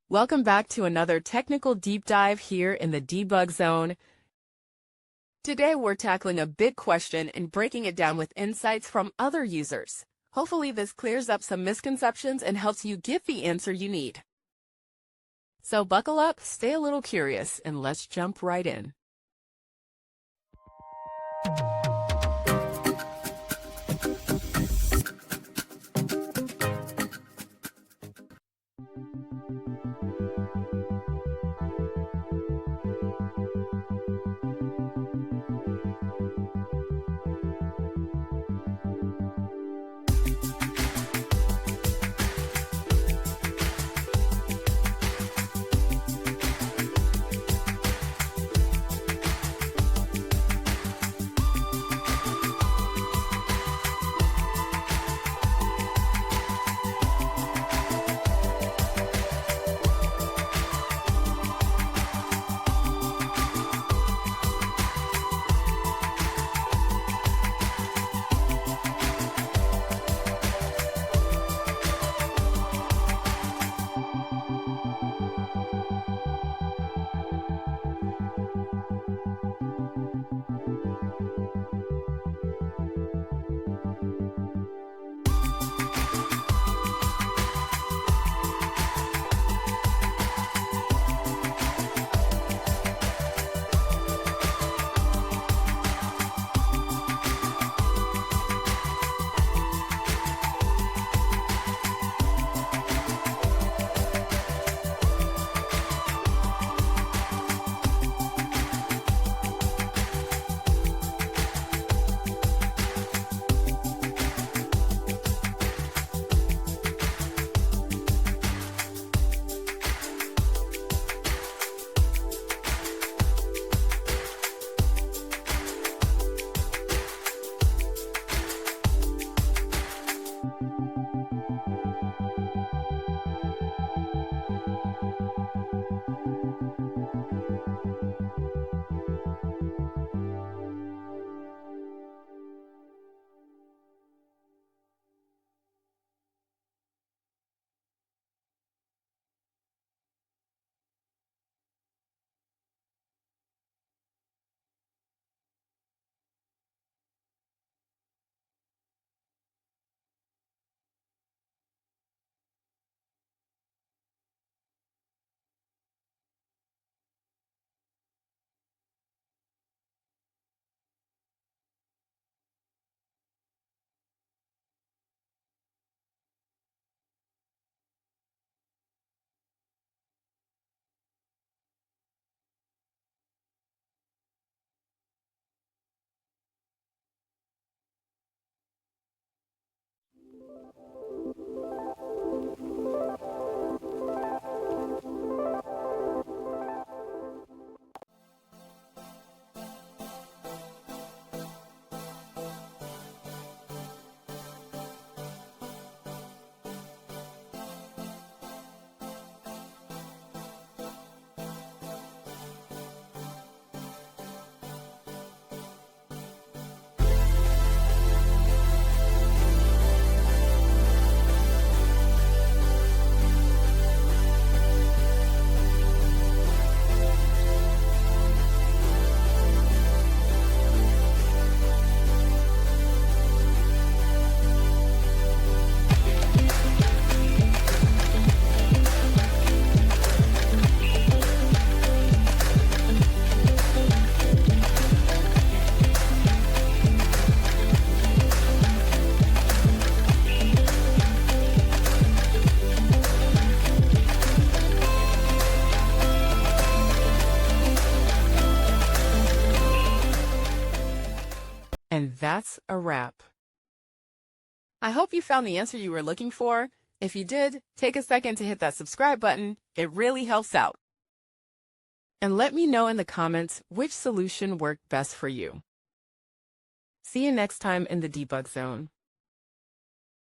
Welcome back to another technical deep dive here in the debug zone. Today we're tackling a big question and breaking it down with insights from other users. Hopefully this clears up some misconceptions and helps you get the answer you need. So buckle up, stay a little curious, and let's jump right in. And that's a wrap. I hope you found the answer you were looking for. If you did, take a second to hit that subscribe button. It really helps out. And let me know in the comments which solution worked best for you. See you next time in the debug zone.